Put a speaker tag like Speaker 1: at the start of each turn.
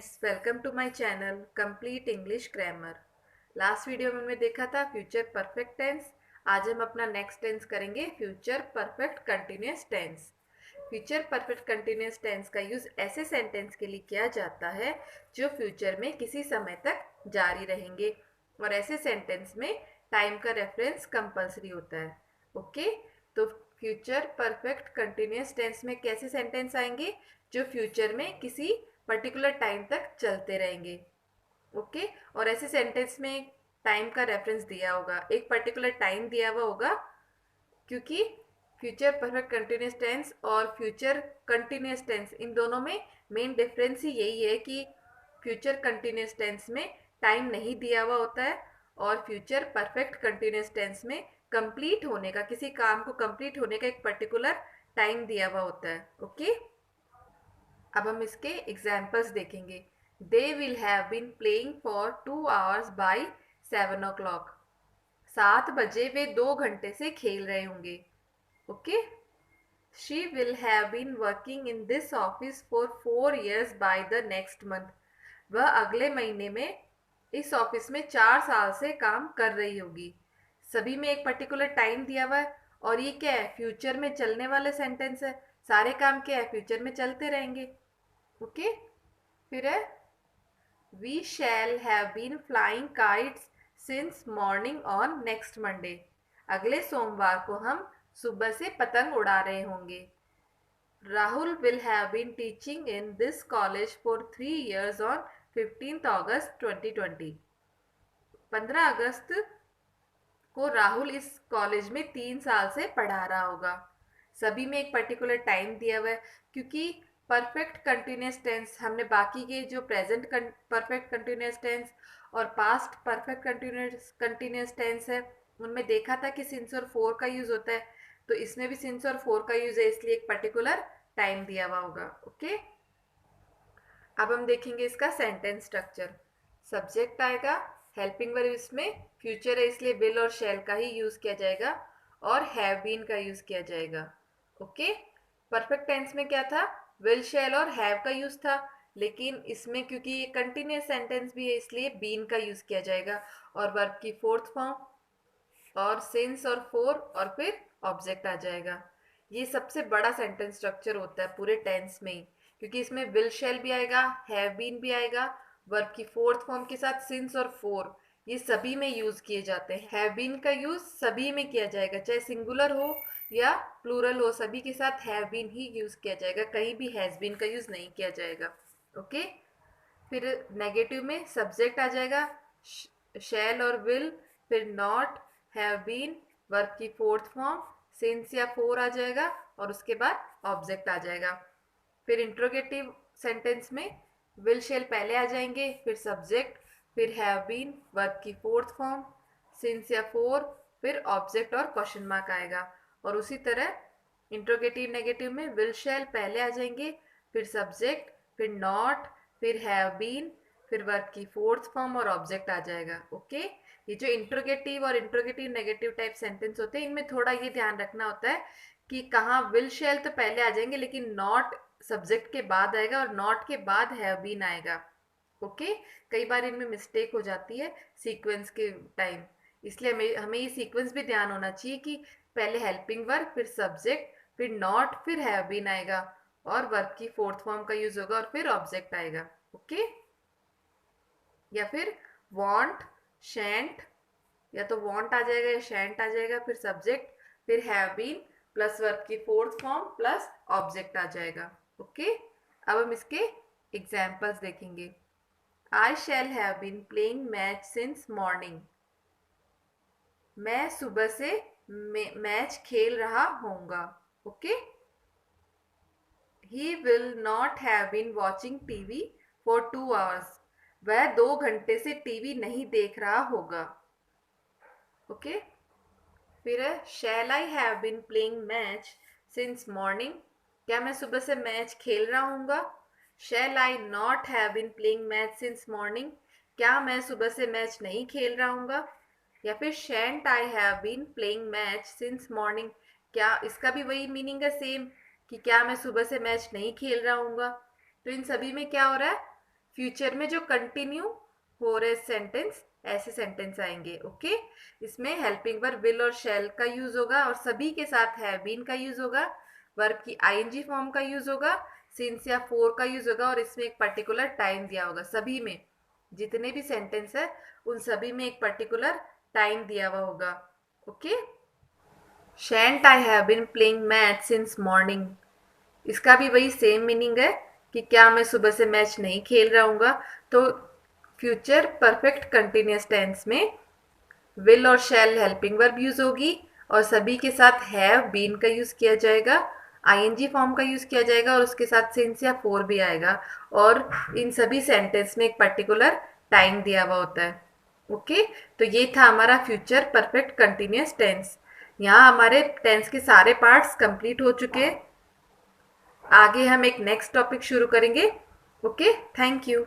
Speaker 1: Friends, welcome to my channel complete English grammar. Last video में हमने देखा था फ्यूचर परफेक्ट टेंस। आज हम अपना नेक्स्ट टेंस करेंगे future perfect continuous tense. Future perfect continuous tense का यूज ऐसे सेंटेंस के लिए किया जाता है जो फ्यूचर में किसी समय तक जारी रहेंगे, और ऐसे सेंटेंस में टाइम का रेफरेंस कंपल्सरी होता है। ओके, तो फ्यूचर परफेक्ट कंटिन्यूअस टेंस में कैसे सेंटेंस आएंगे जो फ्यूचर में किसी पर्टिकुलर टाइम तक चलते रहेंगे। ओके, और ऐसे सेंटेंस में टाइम का रेफरेंस दिया होगा, एक पर्टिकुलर टाइम दिया हुआ होगा, क्योंकि फ्यूचर परफेक्ट कंटिन्यूअस टेंस और फ्यूचर कंटिन्यूअस टेंस इन दोनों में मेन डिफरेंस ही यही है कि फ्यूचर कंटिन्यूअस टेंस में टाइम नहीं दिया हुआ होता है, और फ्यूचर परफेक्ट कंटिन्यूअस टेंस में कंप्लीट होने का, किसी काम को कंप्लीट होने का एक पर्टिकुलर टाइम दिया हुआ होता है। ओके, अब हम इसके एग्जाम्पल्स देखेंगे। They will have been playing for 2 hours by 7 o'clock। 7 बजे वे 2 घंटे से खेल रहे होंगे। Okay, she will have been working in this office for 4 years by the next month. वह अगले महीने में इस ऑफिस में 4 साल से काम कर रही होगी। सभी में एक पर्टिकुलर टाइम दिया हुआ है, और ये क्या है, फ्यूचर में चलने वाले सेंटेंस है। सारे काम क्या है, फ्यूचर में चलते रहेंगे। ओके, फिर है we shall have been flying kites since morning on next Monday. अगले सोमवार को हम सुबह से पतंग उड़ा रहे होंगे। Rahul will have been teaching in this college for 3 years on 15th August 2020। 15 अगस्त को राहुल इस कॉलेज में 3 साल से पढ़ा रहा होगा। सभी में एक पर्टिकुलर टाइम दिया हुआ है, क्योंकि परफेक्ट कंटिन्यूअस टेंस हमने बाकी के जो प्रेजेंट परफेक्ट कंटिन्यूअस टेंस और पास्ट परफेक्ट कंटिन्यूअस टेंस है उनमें देखा था कि सिंस और फोर का यूज होता है, तो इसमें भी सिंस और फोर का यूज है, इसलिए एक पर्टिकुलर टाइम दिया हुआ होगा। ओके, अब हम देखेंगे इसका सेंटेंस स्ट्रक्चर। सब्जेक्ट आएगा, हेल्पिंग वर्ब इसमें फ्यूचर है इसलिए विल और शैल का ही यूज किया जाएगा, और हैव बीन का यूज किया जाएगा। ओके, परफेक्ट टेंस में क्या था, विल शैल और हैव का यूज था, लेकिन इसमें क्योंकि ये कंटिन्यूअस सेंटेंस भी है इसलिए बीन का यूज किया जाएगा, और वर्ब की फोर्थ फॉर्म और सिंस और फोर और फिर ऑब्जेक्ट आ जाएगा। ये सबसे बड़ा सेंटेंस स्ट्रक्चर होता है पूरे टेंस में ही, क्योंकि इसमें विल शैल भी आएगा, हैव बीन भी आएगा, वर्ब की फोर्थ फॉर्म के साथ सिंस और फोर, ये सभी में यूज किए जाते हैं। हैव बीन का यूज सभी में किया जाएगा, चाहे सिंगुलर हो या प्लूरल हो, सभी के साथ हैव बीन ही यूज किया जाएगा, कहीं भी हैज बीन का यूज नहीं किया जाएगा। ओके, फिर नेगेटिव में सब्जेक्ट आ जाएगा, शैल और विल, फिर नॉट, हैव बीन, वर्ब की फोर्थ फॉर्म, सिंस या फोर आ जाएगा, और उसके बाद ऑब्जेक्ट आ जाएगा। फिर इंट्रोगेटिव सेंटेंस में विल शेल पहले आ जाएंगे, फिर सब्जेक्ट, फिर हैव बीन, वर्ब की फोर्थ फॉर्म, सिंस या फोर, फिर ऑब्जेक्ट और क्वेश्चन मार्क आएगा। और उसी तरह इंट्रोगेटिव नेगेटिव में विल शेल पहले आ जाएंगे, फिर सब्जेक्ट, फिर नॉट, फिर हैव बीन, फिर वर्ब की फोर्थ फॉर्म और ऑब्जेक्ट आ जाएगा। ओके, ये जो इंट्रोगेटिव और इंट्रोगेटिव नेगेटिव टाइप सेंटेंस होते हैं इनमें थोड़ा ये ध्यान रखना होता है कि कहाँ विल शेल तो पहले आ जाएंगे, लेकिन नॉट सब्जेक्ट के बाद आएगा और नॉट के बाद हैव बीन आएगा। ओके, कई बार इनमें मिस्टेक हो जाती है सीक्वेंस के टाइम, इसलिए हमें हमें ये सीक्वेंस भी ध्यान होना चाहिए कि पहले हेल्पिंग वर्ब, फिर सब्जेक्ट, फिर नॉट, फिर हैव बीन आएगा, और वर्ब की फोर्थ फॉर्म का यूज होगा, और फिर ऑब्जेक्ट आएगा। ओके, या फिर वांट, शैंट, या तो वांट आ जाएगा या शैंट आ जाएगा, फिर सब्जेक्ट, फिर हैव बीन प्लस वर्ब की फोर्थ फॉर्म प्लस ऑब्जेक्ट आ जाएगा। ओके, अब हम इसके एग्जाम्पल्स देखेंगे। I shall have been playing match since morning. मैं सुबह से मैच खेल रहा होऊंगा। Okay, he will not have been watching TV for 2 hours. वह 2 घंटे से टीवी नहीं देख रहा होगा। ओके, फिर है shall I have been playing match since morning. क्या मैं सुबह से मैच खेल रहा हूँगा। Shall I not have been playing match since morning. क्या मैं सुबह से मैच नहीं खेल रहा हूँगा। या फिर shan't I have been playing match since morning. क्या इसका भी वही मीनिंग है सेम, कि क्या मैं सुबह से मैच नहीं खेल रहा हूँगा। तो इन सभी में क्या हो रहा है, फ्यूचर में जो कंटिन्यू हो रहे सेंटेंस, ऐसे सेंटेंस आएंगे। ओके, इसमें हेल्पिंग वर्ब विल और शैल का यूज होगा और सभी के साथ हैव बीन का यूज होगा, वर्ब की आईएनजी फॉर्म का यूज होगा, सिंस या फोर का यूज होगा और इसमें एक पर्टिकुलर टाइम दिया होगा। सभी में जितने भी सेंटेंस है उन सभी में एक पर्टिकुलर टाइम दिया हुआ होगा। Okay, shan't I have been playing match since morning, इसका भी वही सेम मीनिंग है कि क्या मैं सुबह से मैच नहीं खेल रहा हूँगा। तो फ्यूचर परफेक्ट कंटिन्यूस टेंस में विल और शैल हेल्पिंग वर्ब यूज होगी और सभी के साथ हैव बीन का यूज किया जाएगा, आईएनजी फॉर्म का यूज किया जाएगा और उसके साथ सिंस या फोर भी आएगा और इन सभी सेंटेंस में एक पर्टिकुलर टाइम दिया हुआ होता है। ओके, तो ये था हमारा फ्यूचर परफेक्ट कंटिन्यूस टेंस। यहाँ हमारे टेंस के सारे पार्ट्स कंप्लीट हो चुके हैं। आगे हम एक नेक्स्ट टॉपिक शुरू करेंगे। Okay, thank you.